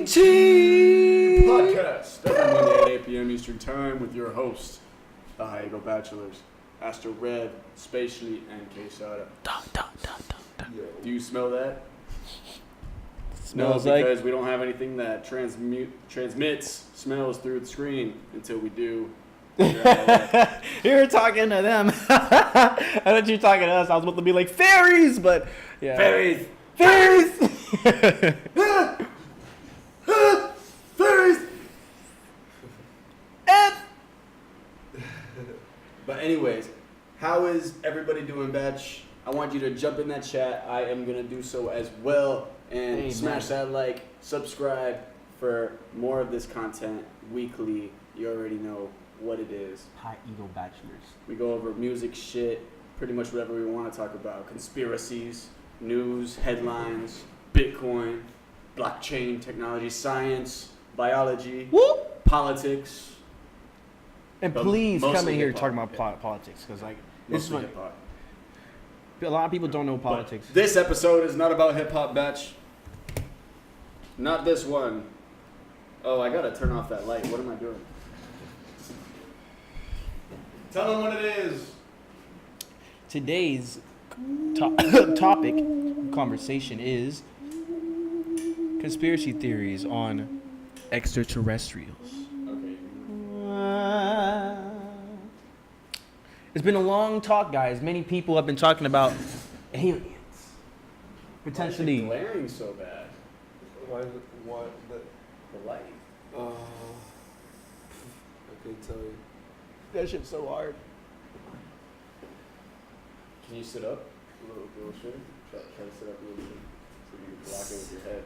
Cheese! Podcast every Monday at 8 p.m. Eastern Time with your hosts, the High Eagle Bachelors, Astro Red, Spatially, and Quesada. Do you smell that? Smells no, like... because we don't have anything that transmits smells through the screen until we do. You're talking to them. I thought you were talking to us. I was about to be like, fairies, but... yeah. Fairies! Fairies! Fairies! But anyways, how is everybody doing, Batch? I want you to jump in that chat. I am going to do so as well. And smash that like, subscribe for more of this content weekly. You already know what it is. High Eagle Bachelors. We go over music, shit, pretty much whatever we want to talk about. Conspiracies, news, headlines, Bitcoin, blockchain, technology, science, biology, politics. And But please come mostly in here hip-hop, talking about politics, because like this is Mostly what hip-hop. a lot of people don't know politics. But this episode is not about hip-hop, Batch. Not this one. Oh, I gotta turn off that light. What am I doing? Tell them what it is. Today's topic conversation is conspiracy theories on extraterrestrials. Okay. It's been a long talk, guys. Many people have been talking about aliens. Potentially. Why is it glaring so bad? Why? What? The light. I can't tell you. That shit's so hard. Can you sit up a little shit? Try to sit up a little bit so you can block it with your head.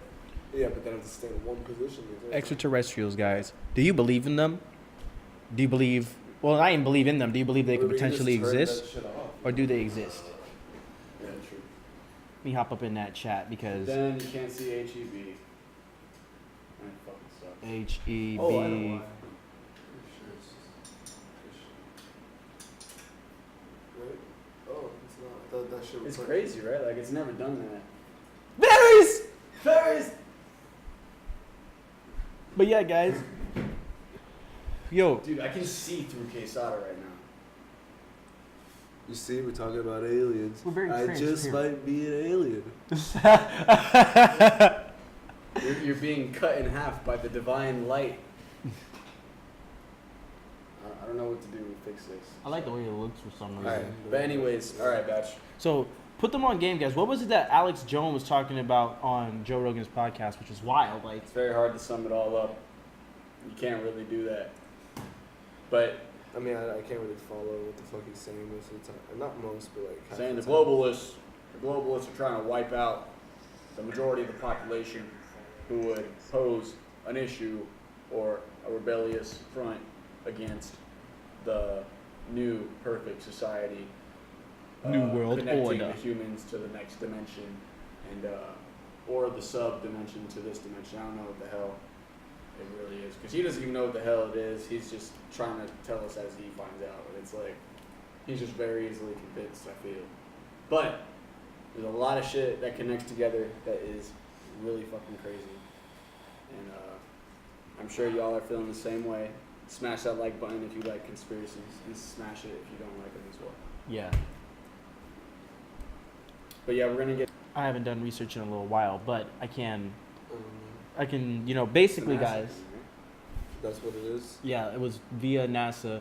Yeah, but then I have to stay in one position. Extraterrestrials, guys. Do you believe in them? Do you believe... Well, I didn't believe in them. Do you believe they could potentially exist? Or do they exist? Yeah, true. Let me hop up in that chat because... Then you can't see HEB. That fucking sucks. H-E-B... Oh, I know why. Right? Oh, it's not. I thought that shit was It's like... crazy, right? Like, it's never done that. Berries! Fairies! But yeah, guys. Yo. Dude, I can see through Quesada right now. You see, we're talking about aliens. We're very I just might be an alien. You're being cut in half by the divine light. I don't know what to do to fix this. I like the way it looks for some reason. Alright, but anyways, alright, Batch. So, put them on game, guys. What was it that Alex Jones was talking about on Joe Rogan's podcast, which is wild? Like, It's very hard to sum it all up. You can't really do that. But I mean, I can't really follow what the fuck he's saying most of the time. Not most, but like... half saying the the time. globalists are trying to wipe out the majority of the population who would pose an issue or a rebellious front against the new perfect society. New world connecting order. the humans to the next dimension and or the sub-dimension to this dimension. I don't know what the hell it really is, because he doesn't even know what the hell it is. He's just trying to tell us as he finds out. And it's like, he's just very easily convinced, I feel. But there's a lot of shit that connects together that is really fucking crazy. And I'm sure y'all are feeling the same way. Smash that like button if you like conspiracies, and smash it if you don't like them as well. yeah. But yeah, we're gonna get... I haven't done research in a little while, but I can, Um, basically, NASA guys. thing, right? that's what it is. Yeah, it was via NASA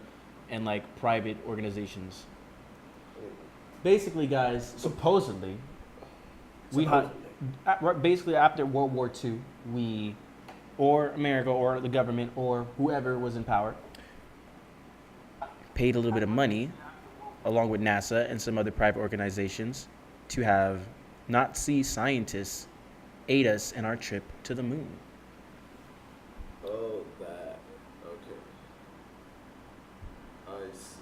and like private organizations. Basically, guys, supposedly, we had basically after World War II, we, or America, or the government, or whoever was in power, paid a little bit of money, along with NASA and some other private organizations, to have Nazi scientists aid us in our trip to the moon. Oh, that. Okay. I see.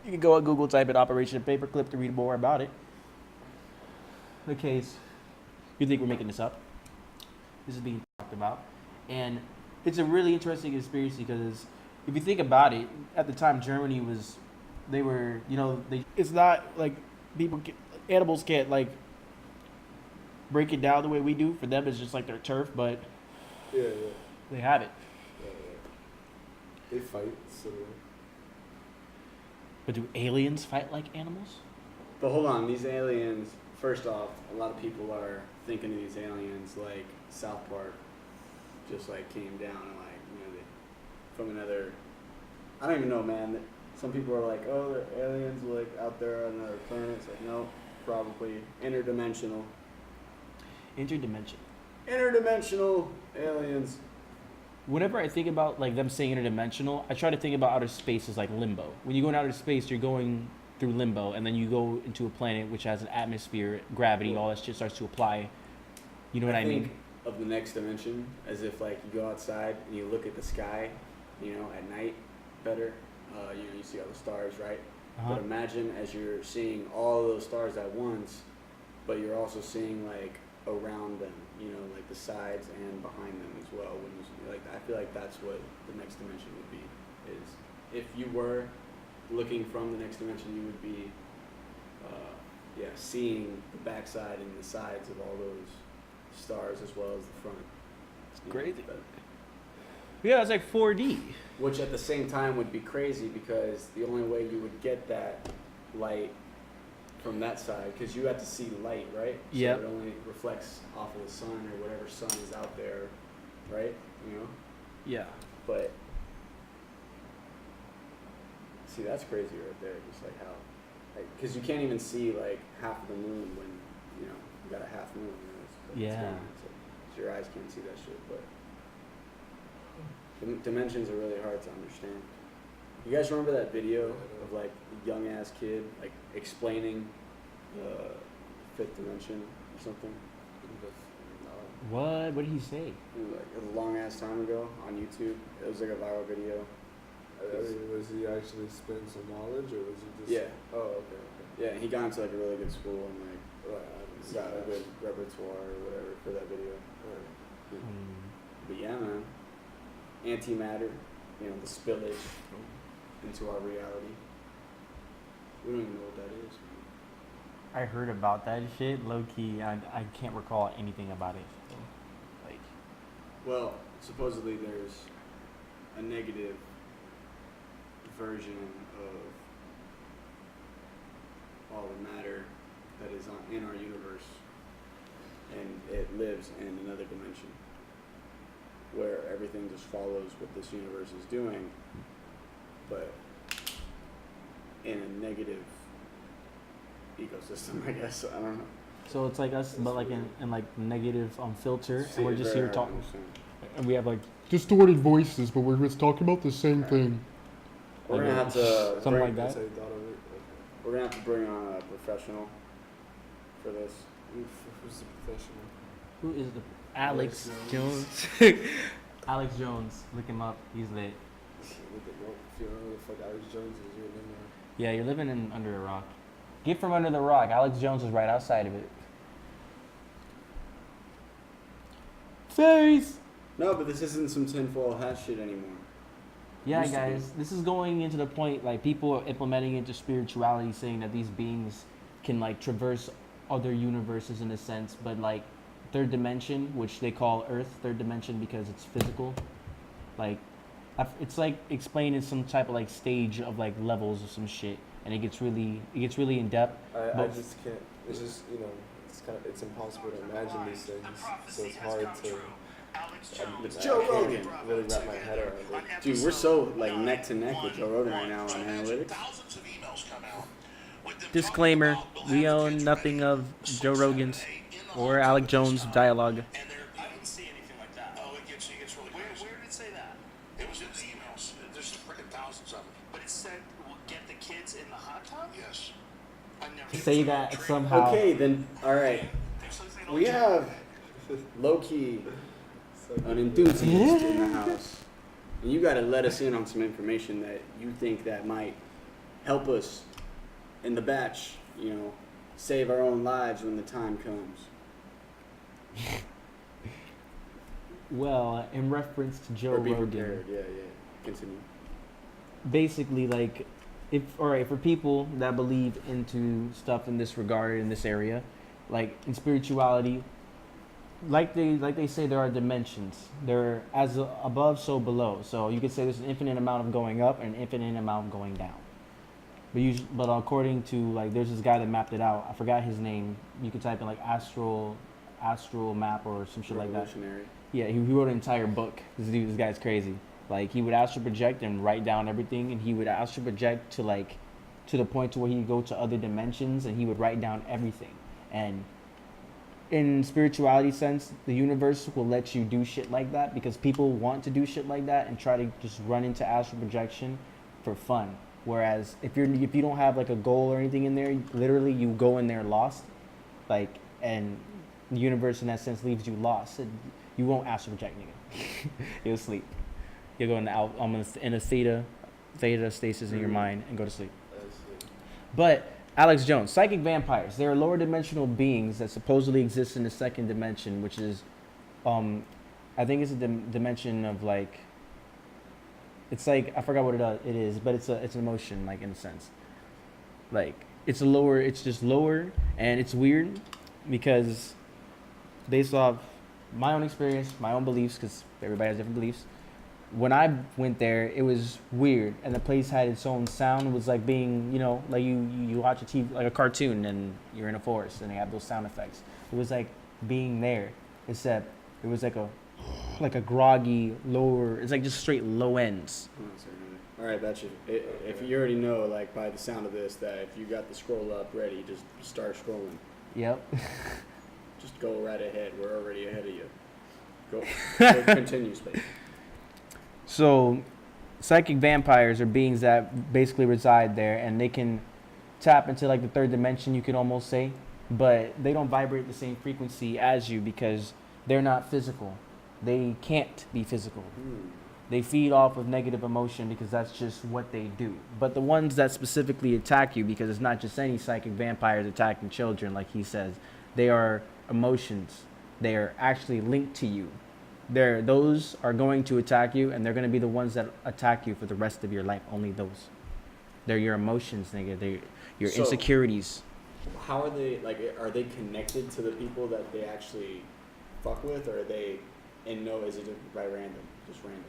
You can go on Google, type in Operation Paperclip to read more about it. The case, you think we're making this up? This is being talked about. And it's a really interesting conspiracy because if you think about it, at the time Germany was, they were, it's not like animals can't like break it down the way we do. For them, it's just like their turf. But Yeah, yeah. They have it. Yeah, yeah. They fight, so. But do aliens fight like animals? But hold on, these aliens. First off, a lot of people are thinking of these aliens like South Park, just like came down and like they from another. I don't even know, man. Some people are like, oh, they're aliens like out there on another planet. It's like, no, probably interdimensional. Interdimensional aliens. Whenever I think about like them saying interdimensional, I try to think about outer space as like limbo. When you go in outer space, you're going through limbo, and then you go into a planet which has an atmosphere, gravity, all that shit starts to apply. You know what I mean? Think of the next dimension as if like you go outside and you look at the sky, at night better. You see all the stars, right? Uh-huh. But imagine as you're seeing all of those stars at once, but you're also seeing like around them, like the sides and behind them as well. When you like, I feel like that's what the next dimension would be. Is if you were looking from the next dimension, you would be, seeing the backside and the sides of all those stars as well as the front. It's crazy. Yeah, it's like 4D. Which at the same time would be crazy because the only way you would get that light from that side, because you have to see light, right? Yeah. So it only reflects off of the sun or whatever sun is out there, right? Yeah. But see, that's crazy right there. Just like how, because you can't even see like half of the moon when you got a half moon. Yeah. So your eyes can't see that shit, but. Dimensions are really hard to understand. You guys remember that video of like a young ass kid like explaining the fifth dimension or something? What? What did he say? Like a long ass time ago on YouTube. It was like a viral video. Was he actually spitting some knowledge, or was he just? Yeah. Oh, okay. Yeah, he got into like a really good school and like Right, got a good repertoire or whatever for that video. But yeah, man. Antimatter, the spillage into our reality. We don't even know what that is. Man. I heard about that shit, low key. I can't recall anything about it. Like, Well, supposedly there's a negative version of all the matter that is in our universe, and it lives in another dimension where everything just follows what this universe is doing, but in a negative ecosystem, I guess. I don't know. so it's like us, but like in like negative filter, See, and we're it's just very here hard to talking, understand. and we have like distorted voices, but we're just talking about the same thing. We're gonna have to Something like That's that. how you thought of it. We're gonna have to bring on a professional for this. Okay. Who's the professional? Who is the Alex Jones? Alex Jones, look him up. He's lit. If you don't know who the fuck Alex Jones is, you're in there. Yeah, you're living under a rock. Get from under the rock. Alex Jones is right outside of it. Face. No, but this isn't some tinfoil hat shit anymore. Yeah, Used to be. guys, this is going into the point like people are implementing into spirituality, saying that these beings can like traverse other universes in a sense, but like third dimension, which they call Earth, third dimension because it's physical. Like, it's like explained in some type of like stage of like levels or some shit, and it gets really in depth. I But- just can't. It's just it's impossible to imagine these things, so it's hard to. It's I Joe can't Rogan. really wrap my head around it. Dude, we're so like neck to neck with Joe Rogan right now on analytics. Disclaimer: we own nothing of Joe Rogan's or Alex Jones' dialogue. I didn't see anything like that. Oh, it gets really crazy. Where did it say that? It was in the emails. There's freaking thousands of them. But it said, we'll get the kids in the hot tub? Yes. I never Say that somehow. Okay, then, all right. We have low key an enthusiast in the house, and you got to let us in on some information that you think that might help us in the batch. Save our own lives when the time comes. Well, in reference to Joe Or be Rogan, prepared. Yeah. Continue. basically, like, for people that believe into stuff in this regard, in this area, like in spirituality, like they say, there are dimensions. They're as above, so below. So you could say there's an infinite amount of going up and an infinite amount of going down. But according to like, there's this guy that mapped it out. I forgot his name. You could type in like astral map or some shit like that. Yeah, he wrote an entire book. This guy's crazy. Like, he would astral project and write down everything, and he would astral project to the point to where he would go to other dimensions, and he would write down everything. And in spirituality sense, the universe will let you do shit like that because people want to do shit like that and try to just run into astral projection for fun. Whereas if you don't have like a goal or anything in there, literally you go in there lost, like, and the universe in that sense leaves you lost. You won't astral project, nigga. You'll sleep. You'll go in a theta stasis in your mind and go to sleep. But Alex Jones, psychic vampires. They are lower dimensional beings that supposedly exist in the second dimension, which is, I think it's a dimension of like, it's like, I forgot what it is, but it's an emotion, like, in a sense. Like, it's just lower, and it's weird because based off my own experience, my own beliefs, because everybody has different beliefs. When I went there, it was weird, and the place had its own sound. It was like being, like you watch a TV, like a cartoon, and you're in a forest, and they have those sound effects. It was like being there, except it was like a groggy lower. It's like just straight low ends. All right, bet you. If you already know, like by the sound of this, that if you got the scroll up ready, just start scrolling. Yep. Just go right ahead. We're already ahead of you. Go continue, space. So, psychic vampires are beings that basically reside there, and they can tap into like the third dimension, you could almost say, but they don't vibrate the same frequency as you because they're not physical. They can't be physical. They feed off of negative emotion because that's just what they do. But the ones that specifically attack you, because it's not just any psychic vampires attacking children, like he says, they are emotions. They are actually linked to you. Those are going to attack you, and they're going to be the ones that attack you for the rest of your life. Only those. They're your emotions, nigga. They're your insecurities. How are they, like, are they connected to the people that they actually fuck with, or are they, is it just by random, just random?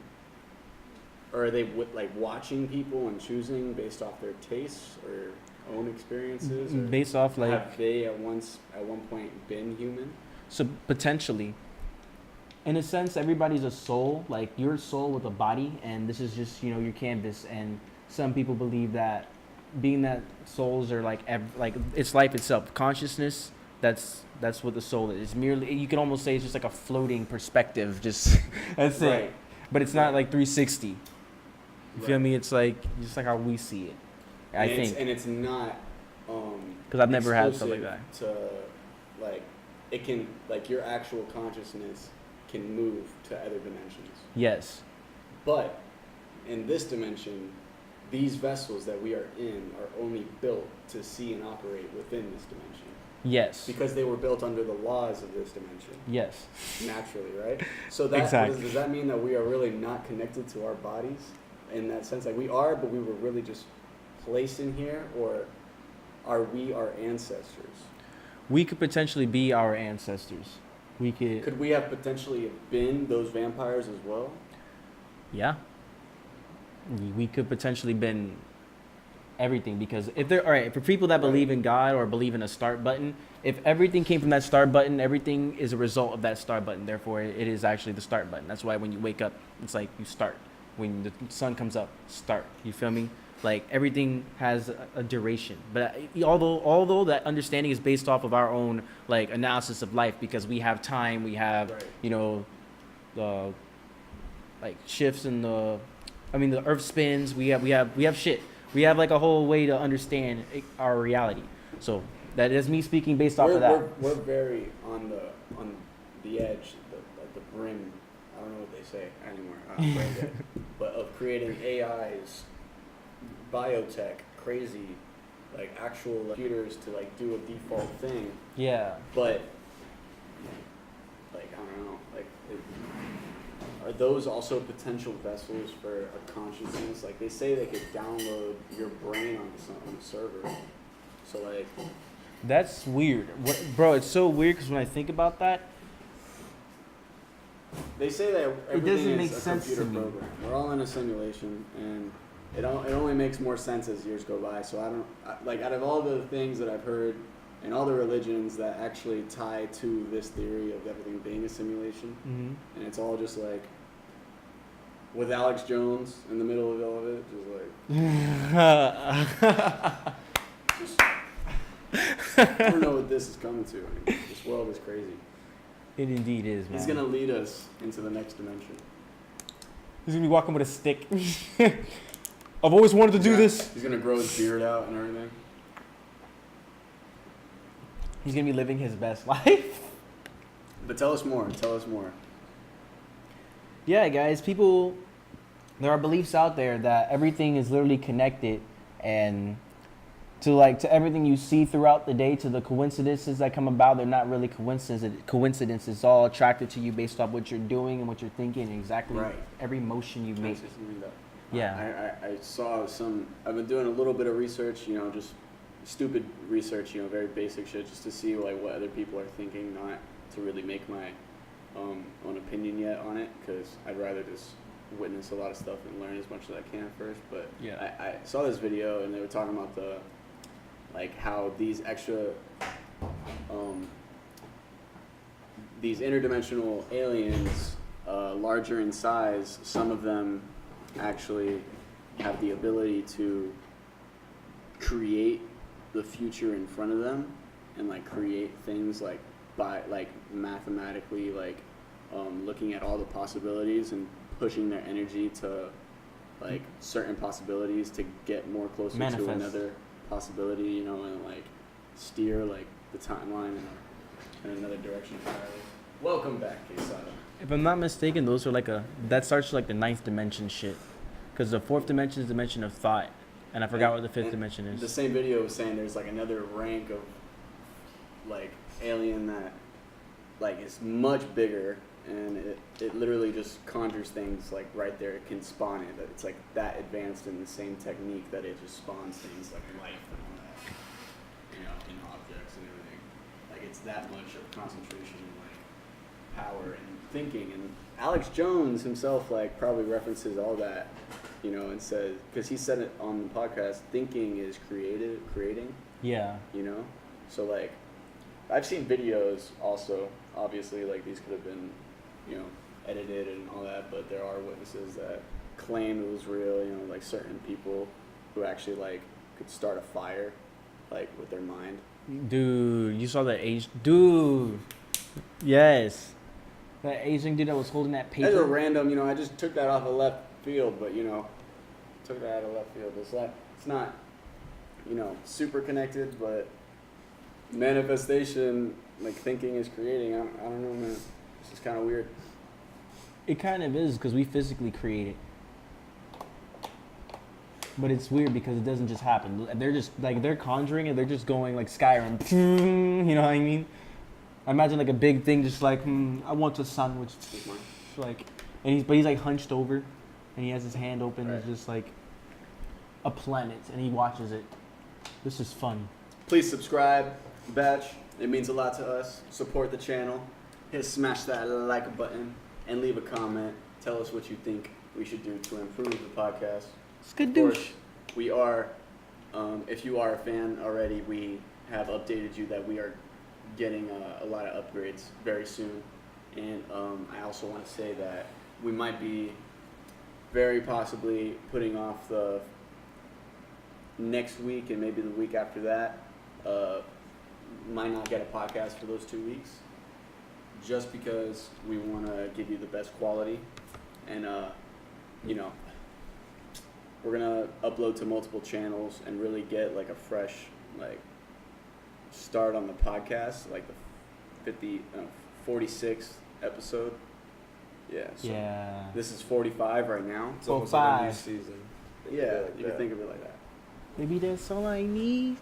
Or are they like watching people and choosing based off their tastes or own experiences? Or based off like, have they at one point been human? So potentially. In a sense, everybody's a soul. Like, you're a soul with a body, and this is just, your canvas. And some people believe that being that souls are like it's life itself. Consciousness, that's what the soul is. It's merely, you can almost say it's just like a floating perspective. Just that's right. It. But it's not like 360. You feel me? It's like just like how we see it. I think. And it's not because I've never had stuff like that. To like, it can, like, your actual consciousness can move to other dimensions. Yes. But in this dimension, these vessels that we are in are only built to see and operate within this dimension. Yes. Because they were built under the laws of this dimension. Yes. Naturally, right? So that exactly. Does that mean that we are really not connected to our bodies in that sense? Like, we are, but we were really just placed in here, or are we our ancestors? We could potentially be our ancestors. Could we have potentially been those vampires as well? Yeah. We could potentially been everything, because if they're all right, for people that believe in God or believe in a start button, if everything came from that start button, everything is a result of that start button. Therefore, it is actually the start button. That's why when you wake up, it's like you start. When the sun comes up, start. You feel me? Like, everything has a duration. But although that understanding is based off of our own like analysis of life, because we have time, we have the like shifts in the earth spins. We have shit. We have like a whole way to understand our reality. So that is me speaking based off of that. We're very on the edge, the brim. I don't know what they say anymore. But of creating AIs. Biotech, crazy, like actual computers to like do a default thing. Yeah. But like, I don't know, like, are those also potential vessels for a consciousness? Like, they say they could download your brain on a server. So like, that's weird. Bro, it's so weird because when I think about that, They say that everything doesn't make is a sense computer to me. program. We're all in a simulation, and it only makes more sense as years go by. So like out of all the things that I've heard and all the religions that actually tie to this theory of everything being a simulation, Mm-hmm. and it's all just like with Alex Jones in the middle of all of it, just like I don't know what this is coming to. I mean, this world is crazy. It indeed is, man. He's gonna lead us into the next dimension. He's gonna be walking with a stick. I've always wanted to do this. He's gonna grow his beard out and everything. He's gonna be living his best life. But tell us more. Tell us more. Yeah, guys, there are beliefs out there that everything is literally connected, and to everything you see throughout the day, to the coincidences that come about, they're not really coincidences. It's all attracted to you based off what you're doing and what you're thinking, exactly Right. every motion you Can I make. say something about- Yeah. I saw I've been doing a little bit of research, just stupid research, very basic shit, just to see like what other people are thinking, not to really make my own opinion yet on it, because I'd rather just witness a lot of stuff and learn as much as I can first. But Yeah. I saw this video and they were talking about how these extra these interdimensional aliens, larger in size, some of them actually have the ability to create the future in front of them and create things by mathematically looking at all the possibilities and pushing their energy to certain possibilities to get more closer Manifest. to another possibility, and steer the timeline in another direction entirely. Welcome back, Quesada. If I'm not mistaken, those are that starts the ninth dimension shit, because the fourth dimension is the dimension of thought, and I forgot what the fifth And dimension is. The same video was saying there's another rank of alien that is much bigger, and it literally just conjures things right there. It can spawn it. It's that advanced in the same technique that it just spawns things like life and all that, in objects and everything. It's that much of concentration and power and thinking. And Alex Jones himself probably references all that, and says, because he said it on the podcast, thinking is creating. Yeah. So I've seen videos also, obviously, these could have been, edited and all that, but there are witnesses that claim it was real, certain people who actually could start a fire with their mind. Dude, you saw that Dude. Yes. That Asian dude that was holding that paper. That's a random, I just took that off of left field, but took that out of left field. It's not, super connected, but manifestation, thinking is creating. I don't know, man. It's just kind of weird. It kind of is, because we physically create it. But it's weird because it doesn't just happen. They're just they're conjuring it. They're just going Skyrim. You know what I mean? I imagine a big thing, just I want a sandwich. And he's hunched over, and he has his hand open. Right. It's just a planet, and he watches it. This is fun. Please subscribe, Batch. It means a lot to us. Support the channel. Smash that like button and leave a comment. Tell us what you think we should do to improve the podcast. Of course, we are, if you are a fan already, we have updated you that we are getting a lot of upgrades very soon. And I also want to say that we might be very possibly putting off the next week and maybe the week after that. Might not get a podcast for those 2 weeks, just because we want to give you the best quality. And, we're going to upload to multiple channels and really get a fresh start on the podcast, the 46th episode. Yeah. So Yeah. This is 45 right now. It's almost like a new 45. season. Yeah, you can think of it like that. Maybe that's all I need.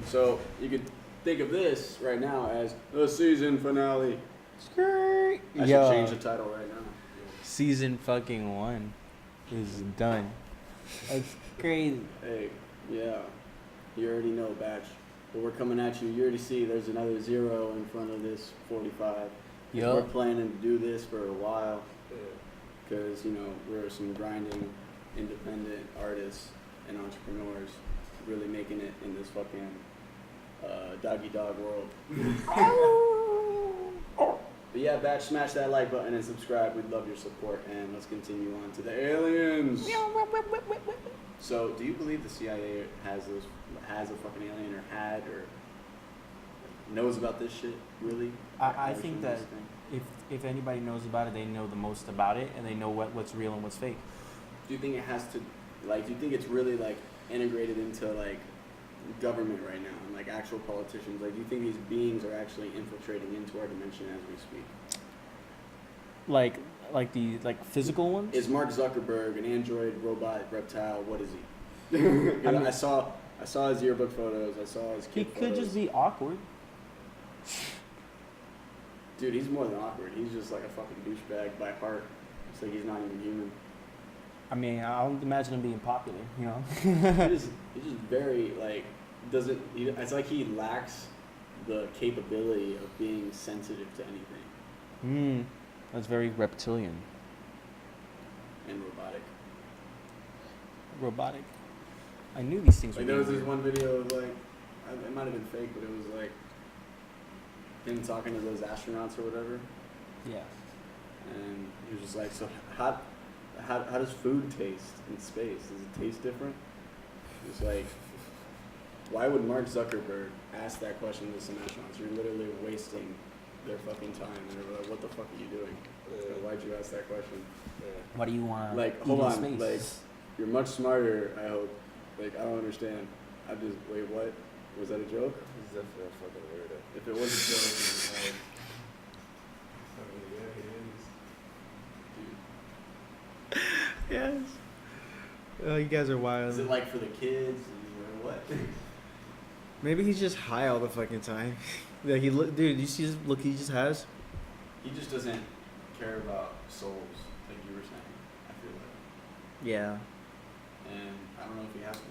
So you could think of this right now as the season finale. Skirt. I should change the title right now. Season fucking 1 is done. That's crazy. Hey, yeah, you already know, Batch. But we're coming at you. You already see there's another 0 in front of this 45. We're planning to do this for a while Yeah. because, you know, we're some grinding, independent artists and entrepreneurs really making it in this fucking doggy dog world. But yeah, Batch, smash that like button and subscribe. We'd love your support. And let's continue on to the aliens. So, do you believe the CIA has a fucking alien, or had, or knows about this shit? Really? I think that if anybody knows about it, they know the most about it, and they know what's real and what's fake. Do you think it has to, like, do you think it's really like integrated into like government right now and like actual politicians? Like, do you think these beings are actually infiltrating into our dimension as we speak? Like the physical ones? Is Mark Zuckerberg an android, robot, reptile? What is he? I mean- I saw his yearbook photos. I saw his He kid could photos. just be awkward. Dude, he's more than awkward. He's just like a fucking douchebag by heart. It's like he's not even human. I mean, I don't imagine him being popular, you know? He's just very like it's like he lacks the capability of being sensitive to anything That's very reptilian. and robotic. Robotic. I knew these things were Like there was being this weird. one video of like, it might have been fake, but it was like him talking to those astronauts or whatever, Yeah. and he was just like, so how does food taste in space? Does it taste different? It's like, why would Mark Zuckerberg ask that question to some astronauts? You're literally wasting their fucking time. And they're like, what the fuck are you doing? Like, why'd you ask that question? What do you want to Like, eat hold in on, space? like, you're much smarter, I hope. Like, I don't understand. Wait, what? Was that a joke? He's definitely a fucking weirdo. If it was a joke, I mean, yeah, he is. dude. Yes. You guys are wild. Is it like for the kids? Or what? Maybe he's just high all the fucking time. Like dude, you see this look he just has? He just doesn't care about souls, like you were saying. I feel like, Yeah. and I don't know if he has to.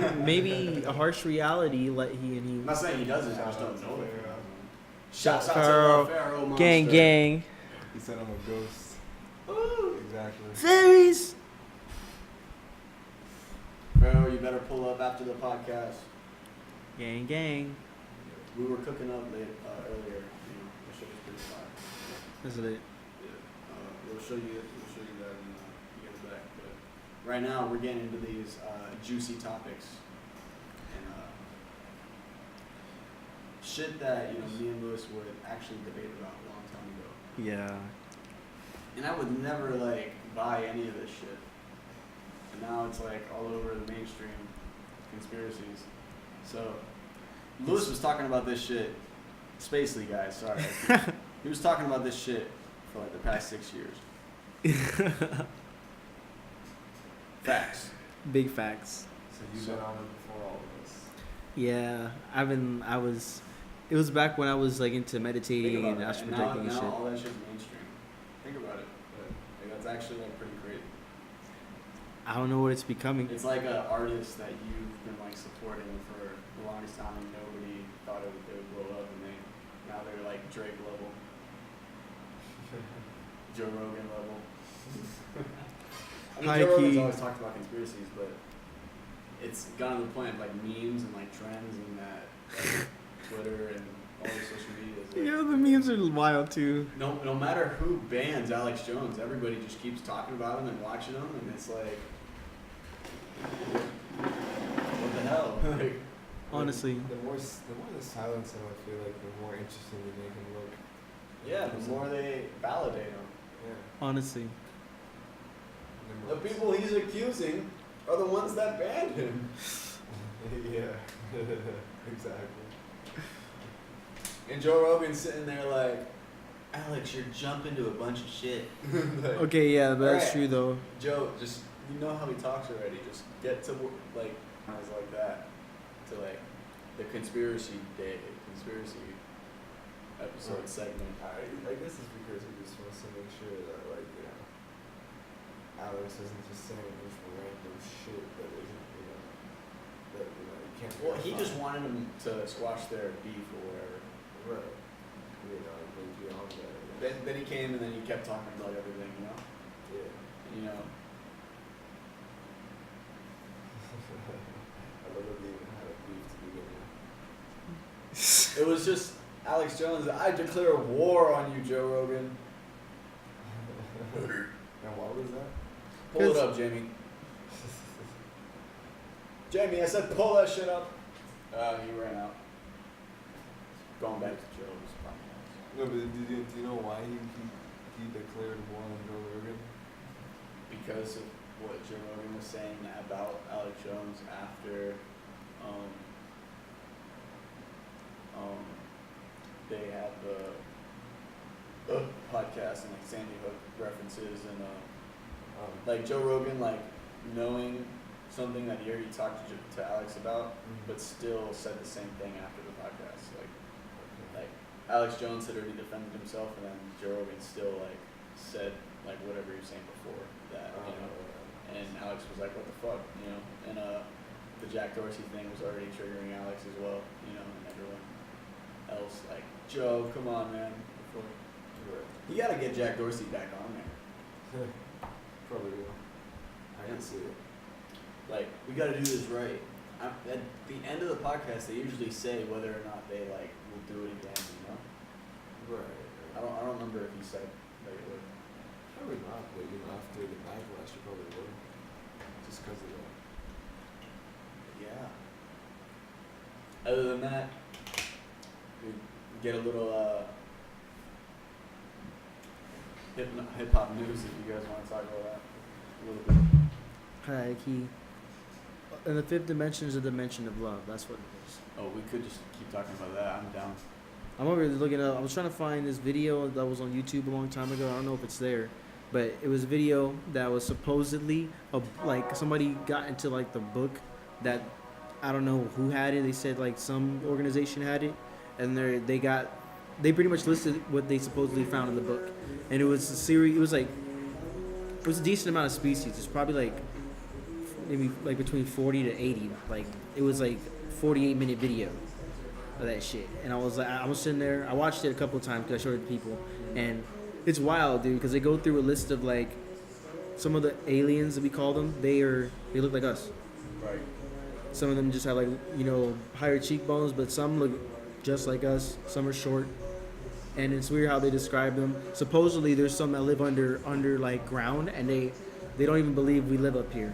But maybe a harsh reality let I'm not saying he doesn't. I just Shout out don't to know if he Pharaoh. doesn't. Shouts out to Pharaoh. the Pharaoh monster. Gang, gang. He said I'm a ghost. Ooh. Exactly. Fairies. Pharaoh, you better pull up after the podcast. Gang, gang. We were cooking up earlier. You know, the shit was pretty fire. Isn't it? Yeah. We'll show you that when you get it back. But right now, we're getting into these juicy topics and shit that me and Lewis would actually debate about a long time ago. Yeah. And I would never like buy any of this shit. And now it's like all over the mainstream conspiracies. So Lewis was talking about this shit. Spacely guys, sorry. He was talking about this shit for like the past 6 years. Facts. Big facts. So you've been on it before all of us. Yeah. It was back when I was like into Think meditating about and that. astral And projecting and now shit. all that shit's mainstream. Think about it. Like, that's actually like pretty crazy. I don't know what it's becoming. It's like an artist that you've been like supporting for the longest time, and nobody thought they would blow up, and now they're like Drake level, Joe Rogan level. I mean, High Joe Rogan's key. always talked about conspiracies, but it's gotten to the point of like memes and like trends and that like, Twitter and all the social media. Like, Yeah, the memes are wild too. no matter who bans Alex Jones, everybody just keeps talking about him and watching him, and it's like, what the hell? Like, Honestly. The more they silence him, I feel like the more interesting they make him look. yeah, the more they validate him. Yeah. Honestly. The people he's accusing are the ones that banned him. Yeah. Exactly. And Joe Rogan's sitting there like, Alex, you're jumping to a bunch of shit. Like, Okay, yeah, but that's Alright. true though. Joe, just, you know how he talks already. Just get to, like, guys like that. To, like, the conspiracy episode segment. I guess it's because he just wants to make sure that, like, Alex isn't just saying this random shit that isn't, that, you can't. Well, he verify. just wanted him to squash their beef or whatever. Right. Like, be honest. Then he came and then he kept talking about everything, you know. Yeah. You know. I love that they even had a beef to begin with. It was just Alex Jones. I declare war on you, Joe Rogan. And why was that? Pull it up, Jamie. Jamie, I said pull that shit up. He ran out. Going back to Joe's podcast. No, but do you know why he declared war on Joe Rogan? Because of what Joe Rogan was saying about Alex Jones after they had the podcast and like Sandy Hook references and like Joe Rogan like knowing something that he already talked to Alex about, but still said the same thing after the podcast. Like Alex Jones had already defended himself, and then Joe Rogan still like said like whatever he was saying before that, you know. And Alex was like, "What the fuck," you know. And the Jack Dorsey thing was already triggering Alex as well, you know, and everyone else like, "Joe, come on, man." You gotta get Jack Dorsey back on there. Probably will. I can see it. Like, we gotta do this right. At the end of the podcast, they usually say whether or not they like will do it again. You know. Right. I don't remember if he said that he would. Probably not, but you know, after the backlash, you probably will. Just because of that. Yeah. Other than that, we get a little hip hop news if you guys want to talk about that a little bit. Hi, key. And the fifth dimension is a dimension of love. That's what it is. Oh, we could just keep talking about that. I'm down. I'm over here looking up. I was trying to find this video that was on YouTube a long time ago. I don't know if it's there, but it was a video that was supposedly like somebody got into like the book that I don't know who had it. They said like some organization had it, and they pretty much listed what they supposedly found in the book, and it was a series. It was a decent amount of species. It's probably like maybe like between 40 to 80. Like it was like 48-minute video of that shit, and I was sitting there. I watched it a couple of times because I showed it to people, and it's wild, dude. Because they go through a list of like some of the aliens that we call them. They look like us. Right. Some of them just have like higher cheekbones, but some look just like us. Some are short, and it's weird how they describe them. Supposedly, there's some that live under like ground, and they don't even believe we live up here.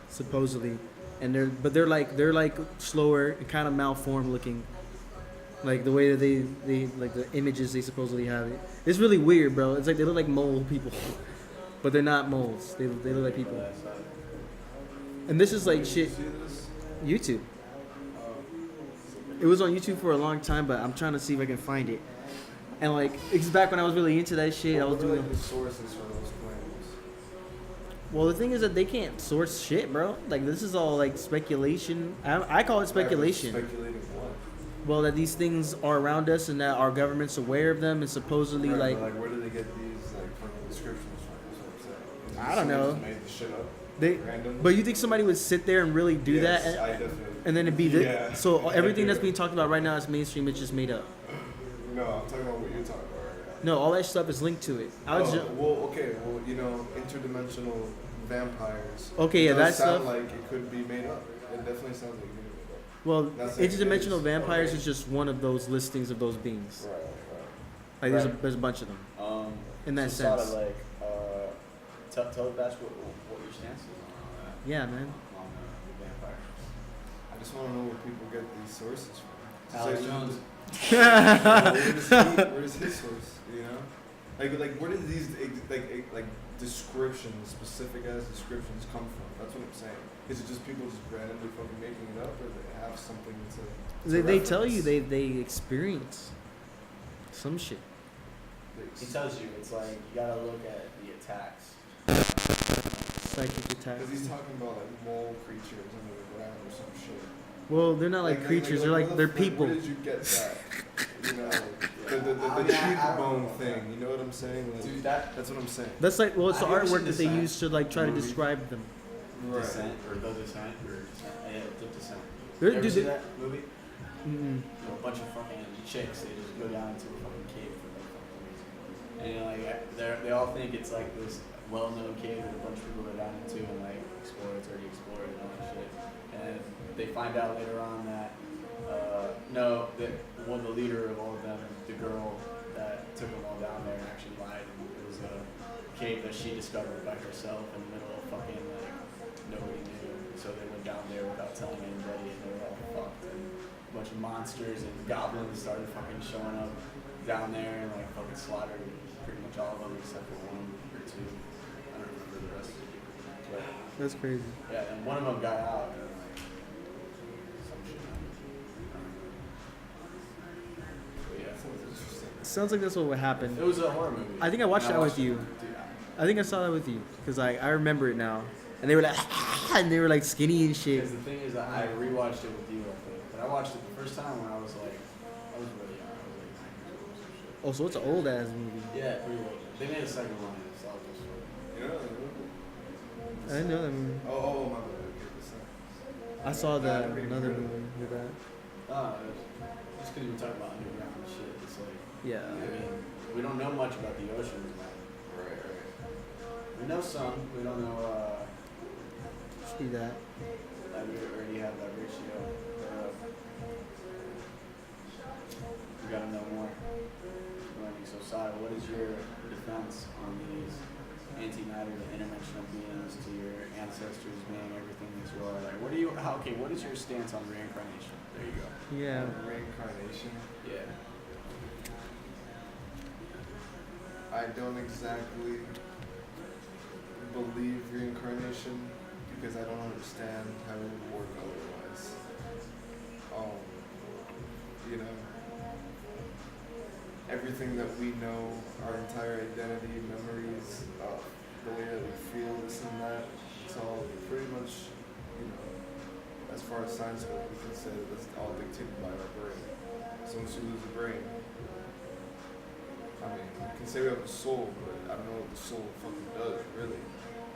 Supposedly. And they're like slower and kind of malformed looking, like the way that they like the images they supposedly have it. It's really weird, bro. It's like they look like mole people, but they're not moles. They look like people. And this is like shit. YouTube. It was on YouTube for a long time, but I'm trying to see if I can find it. And like it's back when I was really into that shit. I was doing like the sources for those claims. Well, the thing is that they can't source shit, bro. Like, this is all, like, speculation. I call it speculation. Speculating what? Well, that these things are around us and that our government's aware of them and supposedly, Right, like... but, like, where do they get these, like, fucking descriptions from? That's what I'm saying. I don't know. Just made the shit up randomly? But you think somebody would sit there and really do that? I definitely... And then it'd be this? Yeah. So everything that's being talked about right now is mainstream. It's just made up. No, I'm talking about what you're talking about right now. No, all that stuff is linked to it. Interdimensional vampires. Okay, yeah, does that sound stuff. like it could be made up. It definitely sounds like it could be made up. Well, Not saying it interdimensional is. vampires Okay. is just one of those listings of those beings. Right. Like, Right. there's a bunch of them. In that so sense. Sort of like, tell the batch what your stance is on that. Yeah, man. On the vampire. I just want to know where people get these sources from. Alex It's like, Jones. where does his source? You know, like where did these like descriptions, specific ass descriptions, come from? That's what I'm saying. Is it just people just randomly fucking making it up, or they have something to? They tell you they experience some shit. He tells you it's like you gotta look at the attacks. Psychic attack. Because he's talking about like mole creatures under the ground or some shit. Well, they're not like creatures. They're people. Where did you get that? You know, the cheekbone thing. You know what I'm saying? Like, Dude, that's what I'm saying. That's like, well, it's the Have you ever artwork seen that they Descent? use to like try to Movie? describe them. Right. Descent or The Descent or Descent. Yeah, The Descent. They're- You ever dude, see they- that movie? Mm-mm. A bunch of fucking chicks. They just go down into a fucking cave for like And they all think it's like this well-known cave that a bunch of people go down into and like explore. It's already explored and all that shit. And they find out later on that no, that the leader of all of them, the girl that took them all down there, actually lied. And it was a cave that she discovered by herself in the middle of fucking like nobody knew. So they went down there without telling anybody, and they were all fucked. And a bunch of monsters and goblins started fucking showing up down there and like fucking slaughtered pretty much all of them except for one or two. I don't remember the rest. But That's crazy. yeah, and one of them got out. And like some shit happened. But yeah, Sounds like that's what would happen. it was a horror movie. I think I watched And that with you. Dude, I think I saw that with you because I remember it now. And they were like, and they were like skinny and shit. because the thing is, I rewatched it with you, I think. But I watched it the first time when I was really young. I was like 9 years old or some shit. Oh, so it's an old ass movie. Yeah, pretty well. They made a second one. And it's all just You know? I didn't know that movie. Oh, my bad. Okay, listen. I saw another movie with that. just because we're talking about underground and shit, it's like, Yeah. I mean, we don't know much about the oceans, man. Right. We know some. We don't know. See that. Like we already have that ratio. We gotta know more. Learning. So, Sai, what is your defense on these antimatter, the interdimensional beings, to your ancestors being everything that you are? Like, what is your stance on reincarnation? There you go. Yeah. Reincarnation. Yeah. I don't exactly believe reincarnation because I don't understand how it would work otherwise. You know, everything that we know, our entire identity, memories, the way that we feel, this and that, it's all pretty much, you know, as far as science goes, we can say that it's all dictated by our brain. So once you lose a brain, I mean, you can say we have a soul, but I don't know what the soul fucking does, really.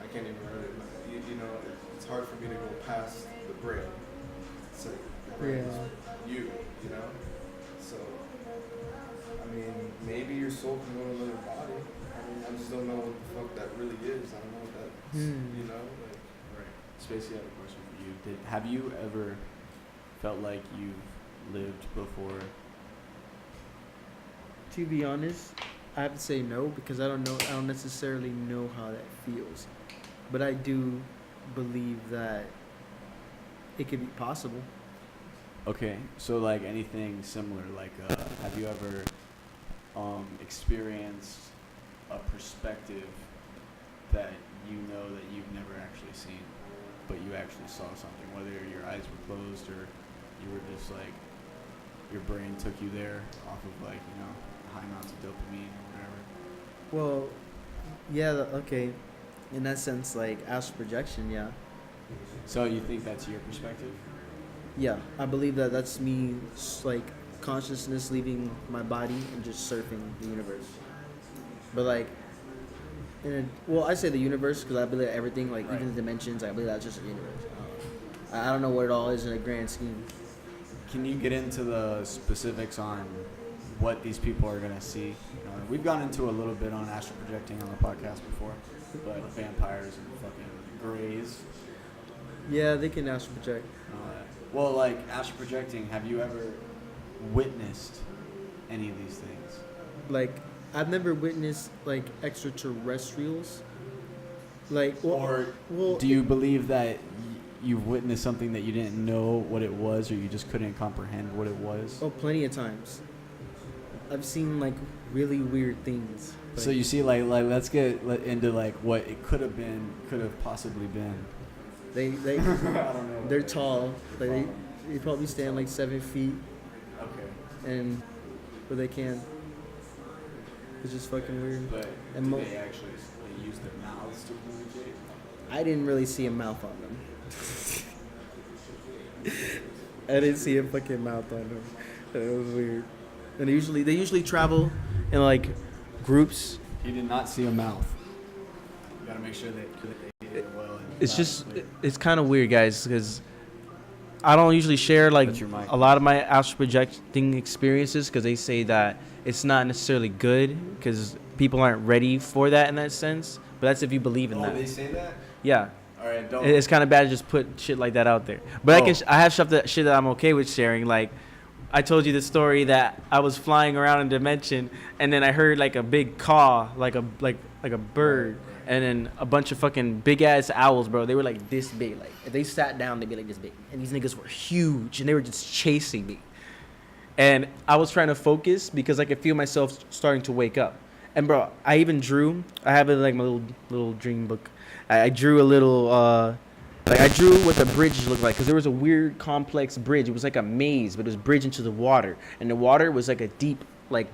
I can't even really, you know, it's hard for me to go past the brain. It's like, the brain is you know? So, I mean, maybe your soul can go to another body. I mean, I just don't know what the fuck that really is. I don't know what that, you know? Like, Right. Spacey, I have a question for you. Have you ever felt like you've lived before? To be honest, I have to say no because I don't necessarily know how that feels. But I do believe that it could be possible. Okay, so like anything similar, like have you ever experienced a perspective that you know that you've never actually seen, but you actually saw something, whether your eyes were closed or you were just like, your brain took you there off of like, you know, high amounts of dopamine or whatever? Well, yeah, okay. In that sense, like astral projection, yeah. So you think that's your perspective? Yeah, I believe that that's me, like, consciousness leaving my body and just surfing the universe. But, like, I say the universe because I believe everything, like, Right. even the dimensions, I believe that's just the universe. I don't know what it all is in a grand scheme. Can you get into the specifics on what these people are going to see? We've gone into a little bit on astral projecting on the podcast before, but vampires and fucking grays. Yeah, they can astral project. and all that. Well, like astral projecting, have you ever witnessed any of these things? Like, I've never witnessed, like, extraterrestrials. Like, well, Do you believe that you've witnessed something that you didn't know what it was, or you just couldn't comprehend what it was? Oh, plenty of times. I've seen, like, really weird things. So you see, like let's get into like what it could have possibly been. They I don't know. they're tall. Like they probably stand like 7 feet, Okay. and but they can. It's just fucking weird. But And do they actually use their mouths to communicate? I didn't really see a mouth on them. I didn't see a fucking mouth on them. It was weird. And they usually travel in like groups. He did not see a mouth. You gotta make sure they did it well. And It's kind of weird, guys, because I don't usually share like That's your mic. a lot of my astral projecting experiences because they say that it's not necessarily good because people aren't ready for that in that sense. But that's if you believe in Oh, that. they say that? Yeah. All right, don't. It's kind of bad to just put shit like that out there. But Oh. I have shit that I'm okay with sharing. Like, I told you the story that I was flying around in dimension, and then I heard like a big caw, like a bird, and then a bunch of fucking big ass owls, bro. They were like this big. Like if they sat down, they'd be like this big. And these niggas were huge, and they were just chasing me. And I was trying to focus because I could feel myself starting to wake up. And bro, I even drew. I have it in like my little dream book. I drew a little, like I drew what the bridge looked like because there was a weird complex bridge. It was like a maze, but it was bridge into the water, and the water was like a deep, like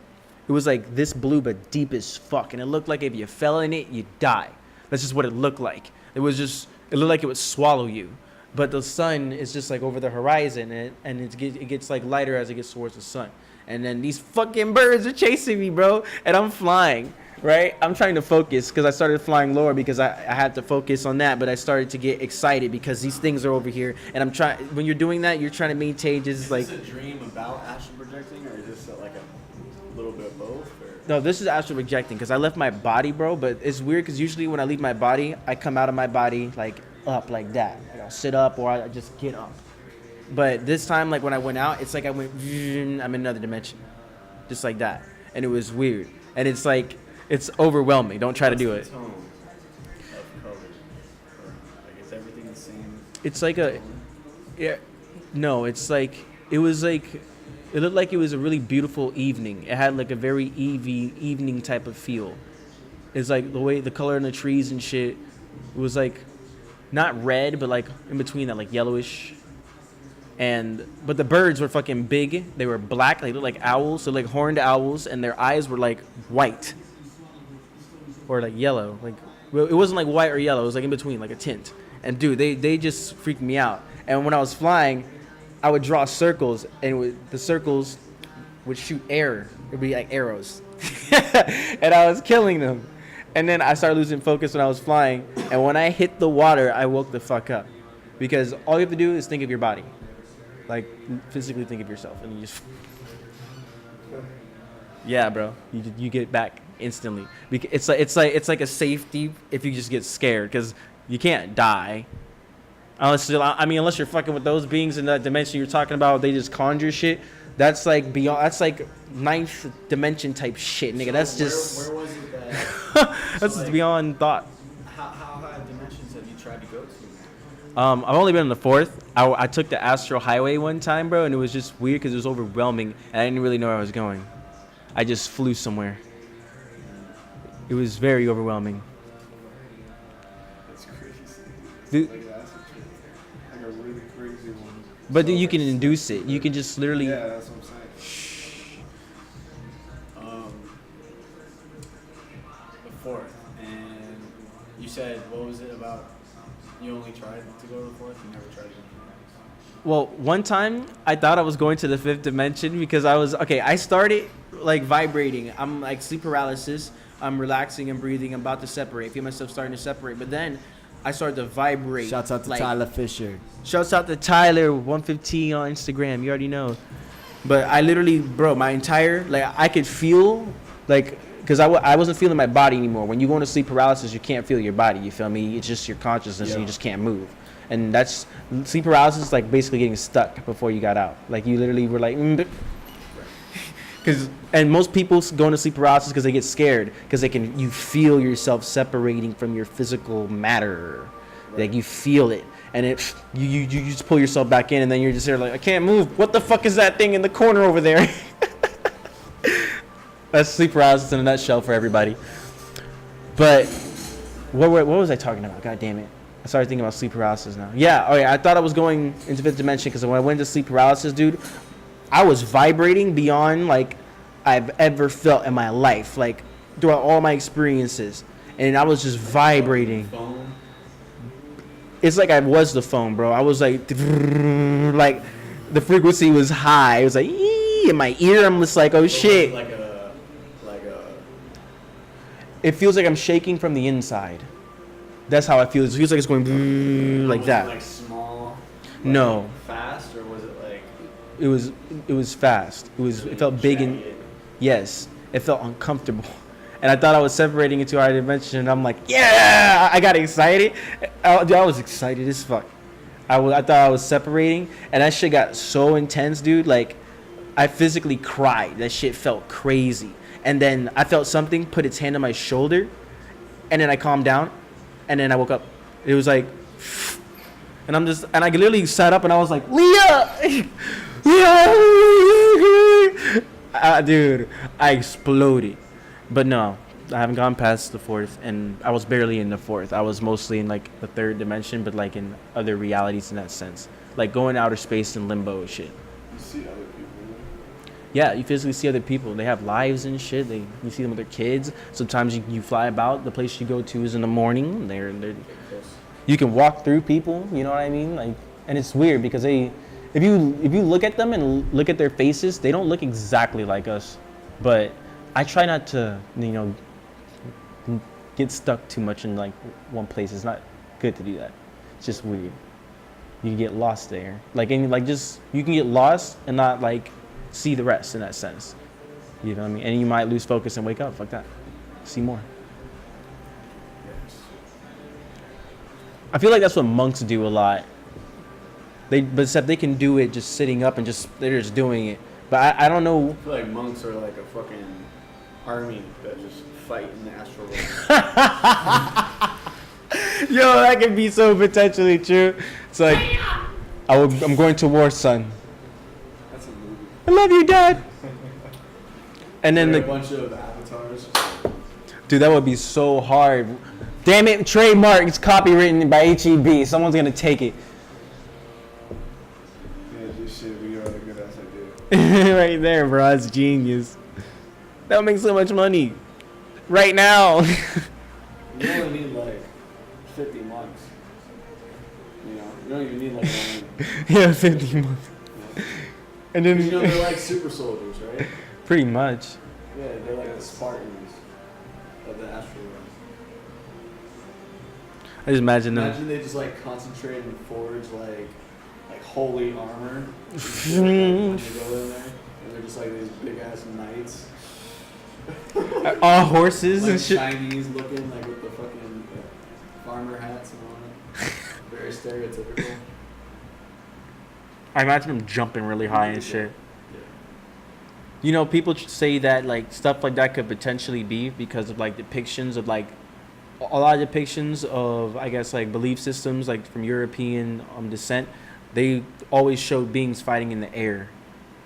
it was like this blue but deep as fuck, and it looked like if you fell in it, you'd die. That's just what it looked like. It looked like it would swallow you. But the sun is just like over the horizon, and it gets like lighter as it gets towards the sun. And then these fucking birds are chasing me, bro, and I'm flying. Right? I'm trying to focus because I started flying lower because I had to focus on that, but I started to get excited because these things are over here, and I'm trying. When you're doing that, you're trying to maintain just like. Is this a dream about astral projecting, or is this like a little bit of both? Or? No, this is astral projecting because I left my body, bro. But it's weird because usually when I leave my body, I come out of my body like up like that. Like I'll sit up or I just get up. But this time, like when I went out, it's like I went. I'm in another dimension, just like that, and it was weird. And it's like. It's overwhelming. Don't try to do it. Tone of color. Like is everything the same? It's like a, yeah, no. It's like it was like, it looked like it was a really beautiful evening. It had like a very evening type of feel. It's like the way the color in the trees and shit. It was like, not red, but like in between that, like yellowish. But the birds were fucking big. They were black. They looked like owls. So like horned owls, and their eyes were like white. Or like yellow, like it wasn't like white or yellow. It was like in between, like a tint. And dude, they just freaked me out. And when I was flying, I would draw circles, and the circles would shoot air. It'd be like arrows, and I was killing them. And then I started losing focus when I was flying. And when I hit the water, I woke the fuck up, because all you have to do is think of your body, like physically think of yourself, and you just. Yeah, bro, you get back instantly. It's like a safety if you just get scared, because you can't die unless you're fucking with those beings in that dimension you're talking about. They just conjure shit. That's like beyond. That's like ninth dimension type shit, nigga. That's just. Where was it that? That's just beyond thought. How high dimensions have you tried to go to? I've only been on the fourth. I took the Astral Highway one time, bro, and it was just weird because it was overwhelming, and I didn't really know where I was going. I just flew somewhere. It was very overwhelming. That's crazy. Dude. Like that's like a really crazy one. But So, you like, can induce it. You can just literally. Yeah, that's what I'm saying. The fourth, and you said what was it about? You only tried to go to the fourth. You never tried to go to the fourth. Well, one time I thought I was going to the fifth dimension because I started like vibrating. I'm like sleep paralysis. I'm relaxing and breathing. I'm about to separate. I feel myself starting to separate. But then I started to vibrate. Shouts out to like, Tyler Fisher. Shouts out to Tyler 115 on Instagram. You already know. But I literally, bro, my entire, like I could feel like, because I wasn't feeling my body anymore. When you go into sleep paralysis, you can't feel your body. You feel me? It's just your consciousness, and you just can't move. And that's sleep paralysis is like basically getting stuck before you got out. Like you literally were like, and most people go into sleep paralysis because they get scared because you feel yourself separating from your physical matter. Like you feel it, and you just pull yourself back in, and then you're just there like, I can't move. What the fuck is that thing in the corner over there? That's sleep paralysis in a nutshell for everybody. But what was I talking about? God damn it. I started thinking about sleep paralysis now. Yeah, I thought I was going into fifth dimension because when I went into sleep paralysis, dude, I was vibrating beyond like I've ever felt in my life, like throughout all my experiences. And I was just vibrating. Phone. It's like I was the phone, bro. I was like the frequency was high. It was like in my ear. I'm just like, oh shit. Like a. It feels like I'm shaking from the inside. That's how I feel. It feels like it's going like that. Like small. No. Fast. fast or was it like? It was fast. It felt big and jagged? yes, it felt uncomfortable. And I thought I was separating into our dimension, and I'm like, yeah! I got excited. Dude, I was excited as fuck. I thought I was separating, and that shit got so intense, dude. Like, I physically cried. That shit felt crazy. And then I felt something put its hand on my shoulder, and then I calmed down, and then I woke up. It was like, and I literally sat up, and I was like, Leah! Leah! Dude, I exploded. But no, I haven't gone past the fourth, and I was barely in the fourth. I was mostly in like the third dimension, but like in other realities in that sense, like going outer space and limbo and shit. You see other people. Yeah, you physically see other people. They have lives and shit. You see them with their kids. Sometimes you fly about. The place you go to is in the morning. You can walk through people. You know what I mean? Like, and it's weird because if you look at them and look at their faces, they don't look exactly like us, but I try not to, get stuck too much in like one place. It's not good to do that. It's just weird. You can get lost there. You can get lost and not like see the rest in that sense. You know what I mean? And you might lose focus and wake up. Fuck that. See more. Yes. I feel like that's what monks do a lot. But except they can do it just sitting up and they're just doing it. But I don't know. I feel like monks are like a fucking army that just fight in the astral realm. Yo, that could be so potentially true. It's like, I'm going to war, son. That's a movie. I love you, Dad. And then a bunch of avatars. dude, that would be so hard. Damn it, trademark. It's copywritten by HEB. Someone's gonna take it. Yeah, this shit we are a good ass idea. Right there, bro. That's genius. That would make so much money. Right now. You only need like 50 months. You know, you don't even need like one. Yeah, 50 months. And then, You know, they're like super soldiers, right? pretty much. Yeah, they're like the Spartans of the astral realm. I just imagine them. Imagine they just like concentrate and forge like holy armor. And shit, like, when they go in there, and they're just like these big ass knights. All horses Like and shit. Chinese looking, like with the fucking farmer hats and all that. Very stereotypical. I imagine them jumping really high and shit. Yeah. You know, people say that like stuff like that could potentially be because of like depictions of like a lot of depictions of, I guess, like belief systems like from European descent. They always show beings fighting in the air,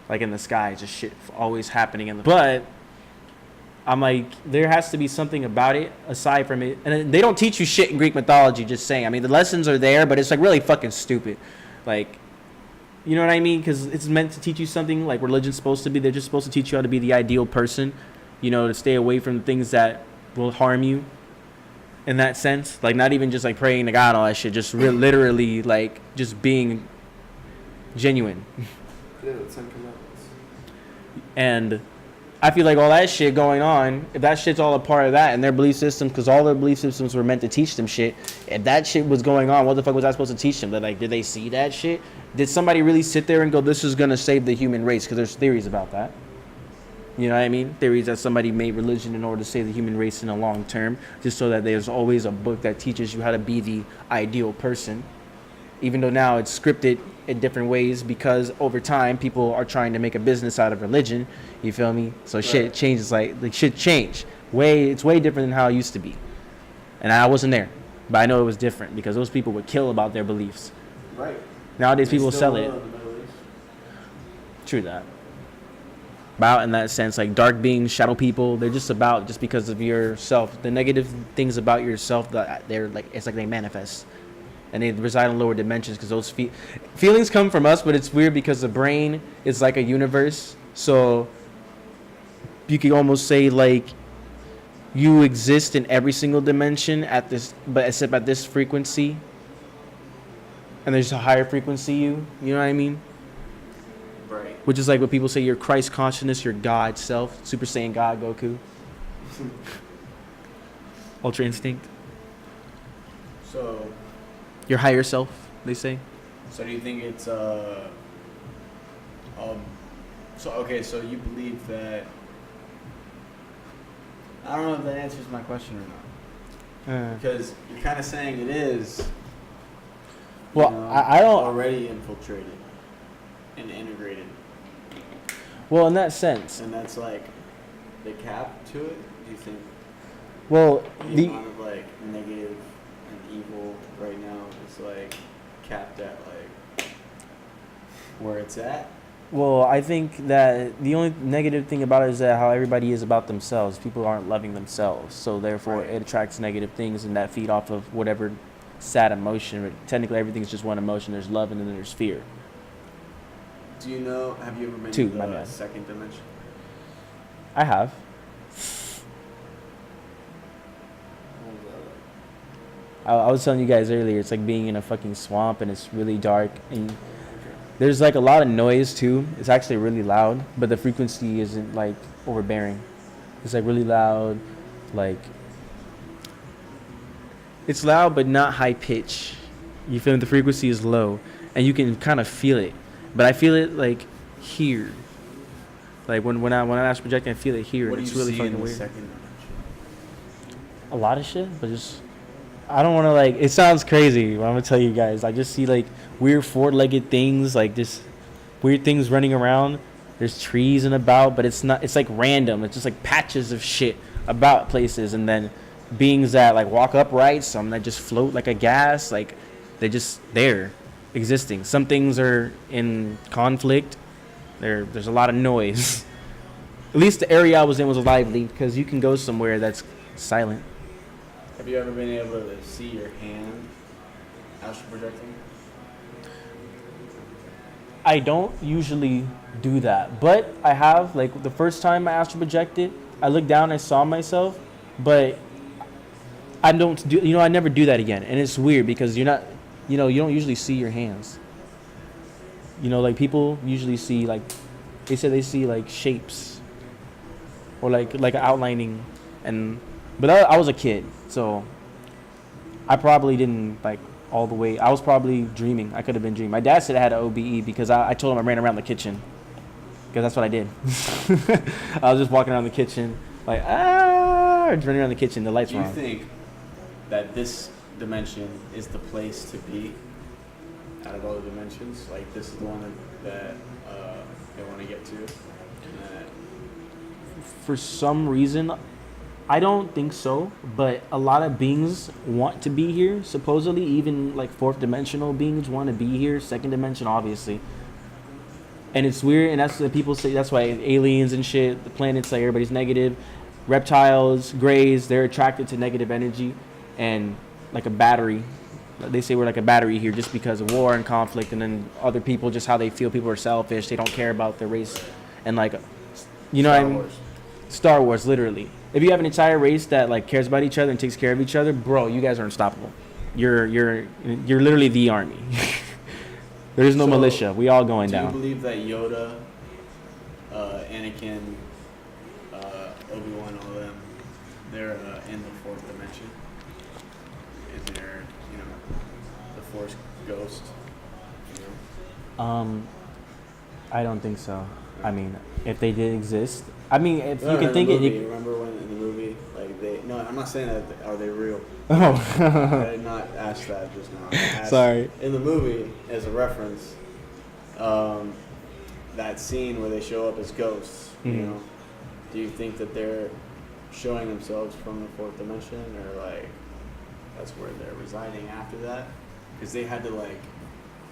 like in the sky, just shit always happening in the. But I'm like, there has to be something about it aside from it. And they don't teach you shit in Greek mythology, just saying. I mean, the lessons are there, but it's like really fucking stupid. Like, you know what I mean? Because it's meant to teach you something like religion's supposed to be. They're just supposed to teach you how to be the ideal person, you know, to stay away from things that will harm you in that sense. Like, not even just like praying to God and all that shit, just literally like just being genuine. Yeah, the 10 Commandments. And I feel like all that shit going on, if that shit's all a part of that and their belief system, because all their belief systems were meant to teach them shit, if that shit was going on, what the fuck was I supposed to teach them? That like, did they see that shit? Did somebody really sit there and go, this is going to save the human race? Because there's theories about that. You know what I mean? Theories that somebody made religion in order to save the human race in the long term, just so that there's always a book that teaches you how to be the ideal person. Even though now it's scripted in different ways because over time people are trying to make a business out of religion. You feel me? So shit changes, like shit changed. It's way different than how it used to be. And I wasn't there, but I know it was different because those people would kill about their beliefs. Right. Nowadays people Still sell in it. the Middle East. True that. About in that sense, like dark beings, shadow people, they're just about just because of yourself. The negative things about yourself that they're like, it's like they manifest. And they reside in lower dimensions because those feelings come from us, but it's weird because the brain is like a universe. So you could almost say like you exist in every single dimension at this, but except at this frequency. And there's a higher frequency you know what I mean? Right. Which is like what people say, your Christ consciousness, your God self, Super Saiyan God, Goku. Ultra Instinct. So Your higher self, they say. So do you think it's so okay, so you believe that I don't know if that answers my question or not. Because you're kind of saying it is. Well, I don't already infiltrated and integrated, well in that sense. and that's like the cap to it. Do you think Well, the amount of like negative and evil right now is like capped at like where it's at? Well, I think that the only negative thing about it is that how everybody is about themselves. People aren't loving themselves, so therefore Right. it attracts negative things, and that feed off of whatever sad emotion. But technically, everything's just one emotion. There's love, and then there's fear. Do you know? Have you ever been Two, to my the bad. second dimension? I have. What was that like? I was telling you guys earlier. It's like being in a fucking swamp, and it's really dark, and there's like a lot of noise too. It's actually really loud, but the frequency isn't like overbearing. It's like really loud, like it's loud but not high pitch. You feel me? The frequency is low, and you can kind of feel it. But I feel it like here. Like when I'm astral projecting, I feel it here, What and do it's you really see fucking in the weird. second dimension? A lot of shit, but just I don't want to like. It sounds crazy, but I'm gonna tell you guys. I just see like weird four-legged things, like just weird things running around. There's trees and about, but it's not. It's like random. It's just like patches of shit about places, and then beings that like walk upright, some that just float like a gas, like they're just there, existing. Some things are in conflict. There's a lot of noise. At least the area I was in was lively, because you can go somewhere that's silent. Have you ever been able to see your hand astral projecting? I don't usually do that, but I have. Like the first time I astral projected, I looked down, I saw myself, but I don't do. I never do that again, and it's weird because you're not. You don't usually see your hands. Like people usually see like, they say they see like shapes, or like outlining, but I was a kid, so I probably didn't like all the way. I was probably dreaming. I could have been dreaming. My dad said I had an OBE because I told him I ran around the kitchen, because that's what I did. I was just walking around the kitchen like running around the kitchen. The lights Do were you on. think that this dimension is the place to be out of all the dimensions? Like this is the one that they want to get to? And that For some reason, I don't think so, but a lot of beings want to be here, supposedly. Even like fourth dimensional beings want to be here, second dimension obviously. And it's weird, and that's what people say. That's why aliens and shit, the planets, like everybody's negative. Reptiles, greys, they're attracted to negative energy, and like a battery. They say we're like a battery here just because of war and conflict, and then other people, just how they feel. People are selfish. They don't care about their race, and like, what I mean? Wars. Star Wars, literally. If you have an entire race that like cares about each other and takes care of each other, bro, you guys are unstoppable. You're literally the army. There's no So, militia. We all going Do you down. believe that Yoda, Anakin, Obi-Wan, all of them, they're in the fourth dimension? Is there, the Force ghost? I don't think so. I mean, if they did exist, I mean, if No, you can in think the it. movie, remember when in the movie, like no, I'm not saying that are they real. I Oh, did not ask that just now. I asked, sorry. In the movie, as a reference, that scene where they show up as ghosts, Mhm. do you think that they're showing themselves from the fourth dimension, or like that's where they're residing after that? Because they had to like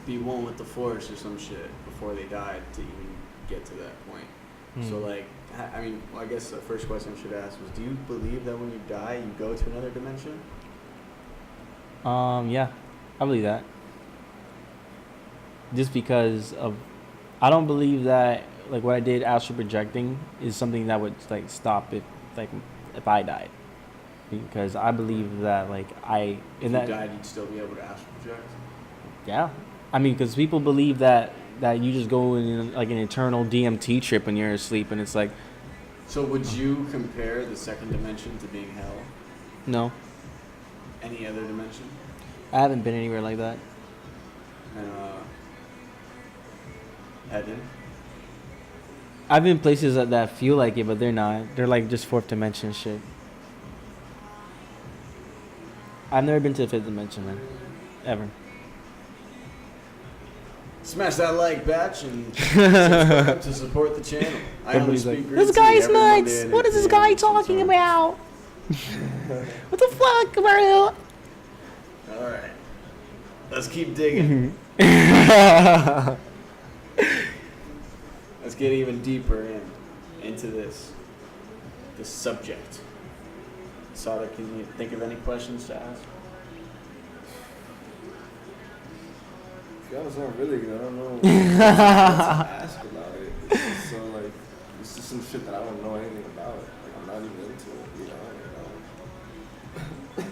be one with the Force or some shit before they died to even get to that point. So Hmm. like, I mean, I guess the first question I should ask was, do you believe that when you die, you go to another dimension? Yeah, I believe that. Just because of, I don't believe that like what I did astral projecting is something that would like stop it, like if I died, because I believe that like If you that died, you'd still be able to astral project. yeah, I mean, because people believe that you just go in like an eternal DMT trip when you're asleep, and it's like So would you compare the second dimension to being hell? no, Any other dimension? I haven't been anywhere like that. and heaven. I've been places that feel like it, but they're not. They're like just fourth dimension shit. I've never been to the fifth dimension, man. Ever. Smash that like batch and subscribe to support the channel. I only Everybody's speak like, green this tea guy's every Monday nuts. at What 8 is this p.m. guy talking about? What the fuck, bro? All right, let's keep digging. Let's get even deeper into this subject. Sada, can you think of any questions to ask? To be honest, not really. 'Cause I don't know what to ask about it. It's just so like, it's just some shit that I don't know anything about. Like I'm not even into it. You know.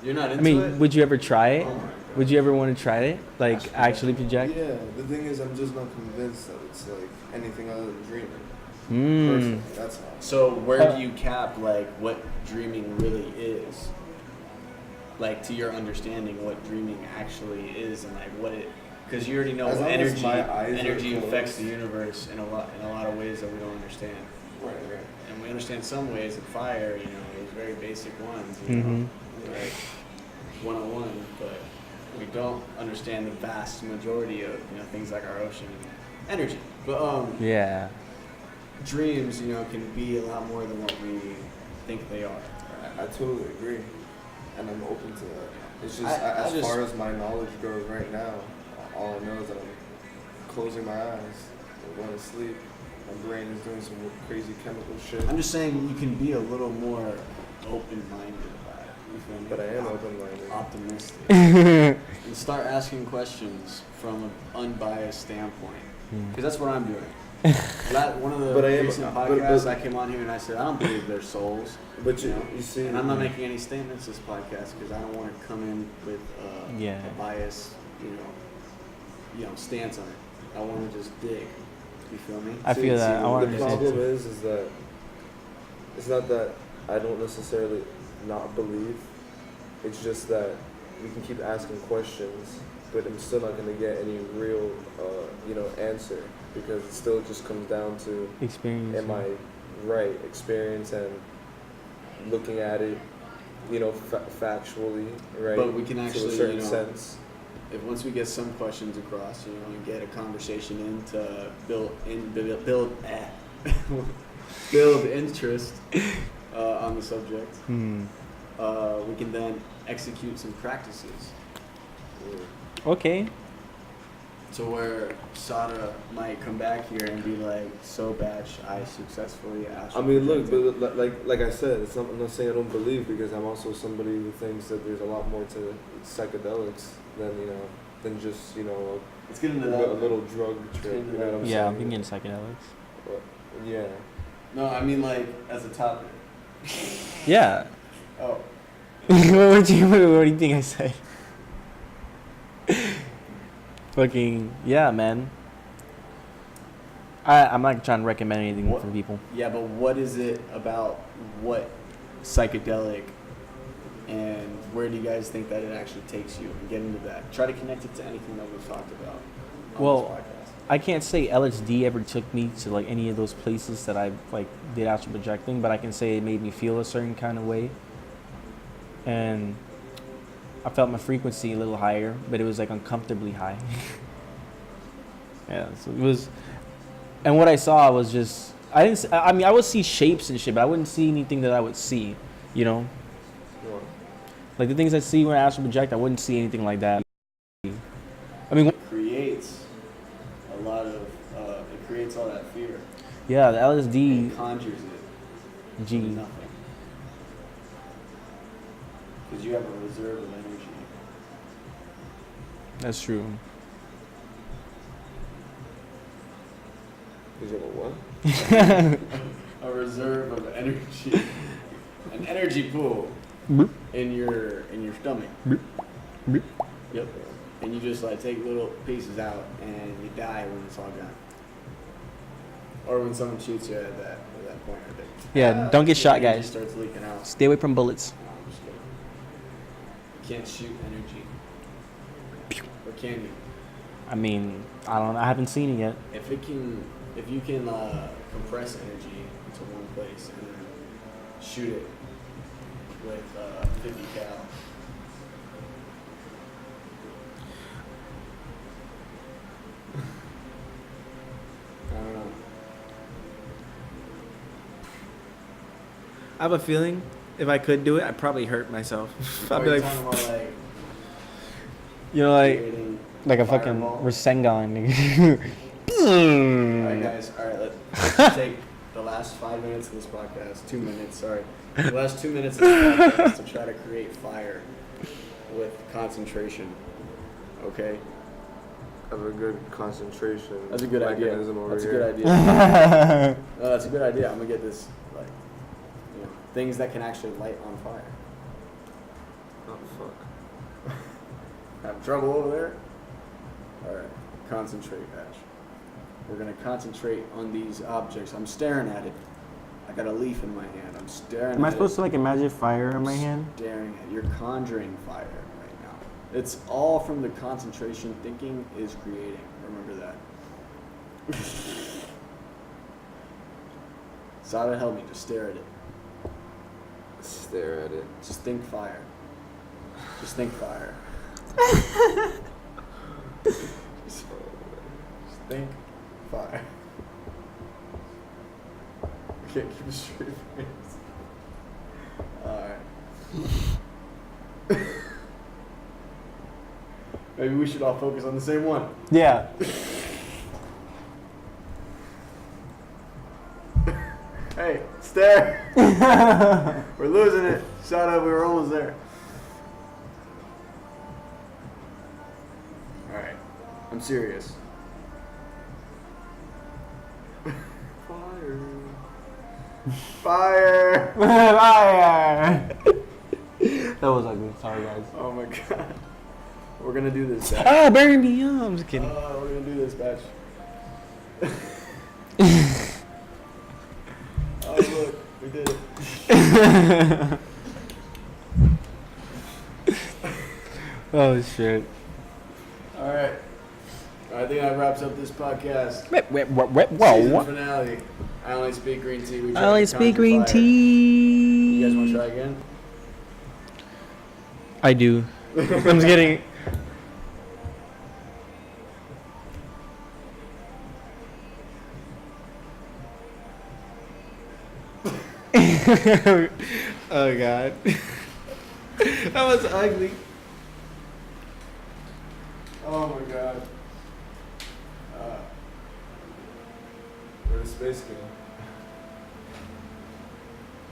You're not I into mean, it? would you ever try it? Oh my God. Would you ever want to try it? Like, actually project? Yeah. The thing is, I'm just not convinced that it's like anything other than dreaming. Mm. Personally, that's all. So where do you cap like what dreaming really is? Like to your understanding, what dreaming actually is, and like what it, because you already know As long as energy my eyes are energy affects closed. the universe in a lot of ways that we don't understand. Right. And we understand some ways of fire, you know, those very basic ones, you Mhm. know, like 101, but we don't understand the vast majority of, you know, things like our ocean and energy. But Yeah. dreams, you know, can be a lot more than what we think they are. I totally agree, and I'm open to that. It's just I as just- far as my knowledge goes right now, all I know is that I'm closing my eyes, I'm going to sleep. My brain is doing some crazy chemical shit. I'm just saying you can be a little more open-minded about it. You feel me? But I am open-minded. Optimistic. And start asking questions from an unbiased standpoint. Because that's what I'm doing. One of the But I am- recent but- podcasts, I came on here and I said, I don't believe there's souls. But you know? see, And I'm not making any statements this podcast because I don't want to come in with Yeah. a bias, you know, stance on it. I want to just dig. You feel me? I feel that. I want to the understand problem too. is that it's not that I don't necessarily not believe. It's just that we can keep asking questions, but I'm still not going to get any real, answer because it still just comes down to Experience. am I right? Experience and looking at it, factually, right? But we can to actually, a certain you know, sense. If once we get some questions across, you know, and get a conversation in to build build interest on the subject, we can then execute some practices. Okay. To where Sada might come back here and be like, "So batch, I successfely asked." I mean, look, but like I said, I'm not saying I don't believe because I'm also somebody who thinks that there's a lot more to psychedelics than just let's get into a that. little drug trip. You know what I'm Yeah, I'm saying? thinking psychedelics. But, yeah. No, I mean like as a topic. Yeah. Oh, what do you think I said? Fucking yeah, man. I'm not trying to recommend anything What? for people. yeah, but what is it about what psychedelic, and where do you guys think that it actually takes you? And get into that. Try to connect it to anything that we've talked about on Well, this podcast. I can't say LSD ever took me to like any of those places that I like did astral projecting, but I can say it made me feel a certain kind of way. And I felt my frequency a little higher, but it was like uncomfortably high. Yeah, so it was, and what I saw was just I mean I would see shapes and shit, but I wouldn't see anything that I would see, Well, like the things I see when I astral project, I wouldn't see anything like that. I mean, It creates a lot of it creates all that fear. yeah, the LSD, It conjures it G. from nothing. Because you have a reserve of energy. That's true. is it a what? A reserve of energy. An energy pool Boop. in your stomach. Boop. Boop. Yep. And you just like take little pieces out and you die when it's all gone. Or when someone shoots you at that point right there. Yeah, don't get shot, Energy guys. starts leaking out. Stay away from bullets. No, I'm just kidding. You can't shoot energy. Or can you? I mean, I don't. I haven't seen it yet. If you can compress energy into one place and then shoot it with 50 cal. I don't know. I have a feeling if I could do it, I'd probably hurt myself. I'd Are be you like, talking about like You know, creating like a fireball? fucking Rasengan. Alright guys, alright, let's take the last 5 minutes of this podcast, 2 minutes, sorry. The last 2 minutes of this podcast to try to create fire with concentration. Okay? Have a good concentration. That's a good idea. mechanism over That's a here. good idea. No, that's a good idea. I'm gonna get this, like, you know, things that can actually light on fire. Oh fuck. Have trouble over there? Alright, concentrate, Ash. We're gonna concentrate on these objects. I'm staring at it. I got a leaf in my hand. I'm staring Am I at supposed it. to like imagine fire in my hand? Staring at. You're conjuring fire right now. It's all from the concentration thinking is creating. Remember that. Sada, help me. Just stare at it. Stare at it. Just think fire. Just think fire. Just think fire. Okay, keep a straight face. Alright. Maybe we should all focus on the same one. Yeah. Hey, stare! We're losing it. Shout out, we were almost there. Alright, I'm serious. Fire. Fire! Fire! That was ugly. Sorry, guys. Oh my god. We're gonna do this, Batch. Ah, burn me. Oh, I'm just kidding. We're gonna do this, Batch. Oh, look, we did it. Oh shit. Alright. I think that wraps up this podcast. Whoa. Season What? finale. I only speak green tea. We I only tried to speak conjure green fire. tea. You guys want to try again? I do. I'm just kidding. Oh god. That was ugly. Oh my god. Where did space go?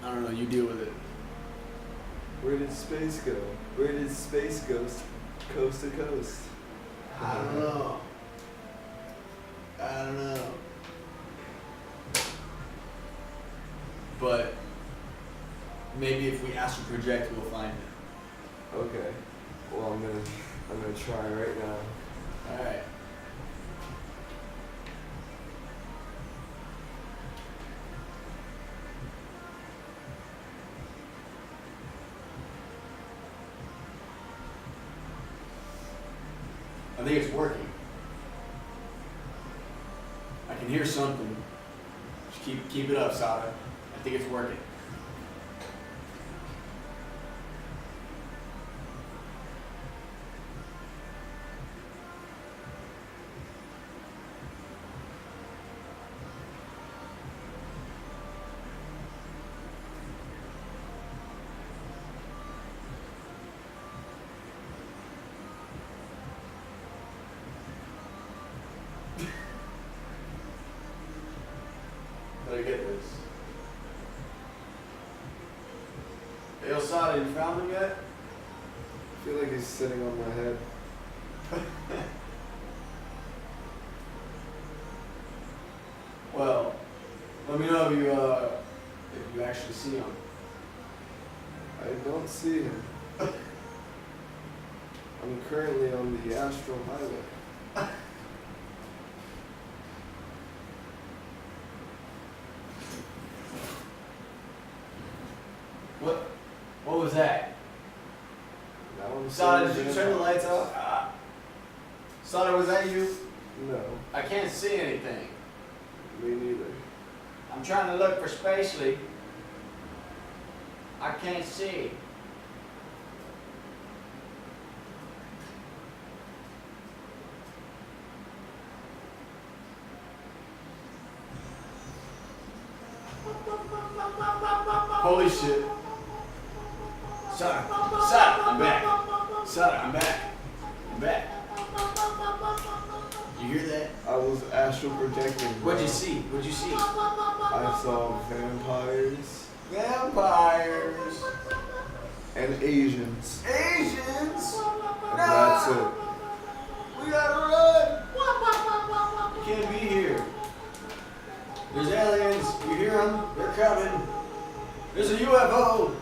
I don't know. You deal with it. Where did space go? Where did space go? Coast to coast. I don't know. I don't know. But maybe if we astral project, we'll find it. Okay. Well, I'm gonna try right now. All right. I think it's working. I can hear something. Just keep it up, Sada. I think it's working. Did I get this? Hey, Osada, you found him yet? I feel like he's sitting on my head. Well, let me know if you actually see him. I don't see him. I'm currently on the astral highway. What was that? Now I'm Sada, sitting did you in turn the a- lights off? Sutter, was that you? No, I can't see anything. me neither. I'm trying to look for Spacely. I can't see. Holy shit. Sutter, I'm back. Sutter, I'm back. I'm back. You hear that? I was astral projecting. Bro. What'd you see? What'd you see? I saw vampires Vampires. and Asians. Asians. And that's it. We gotta run. You can't be here. There's aliens. You hear them? They're coming. There's a UFO.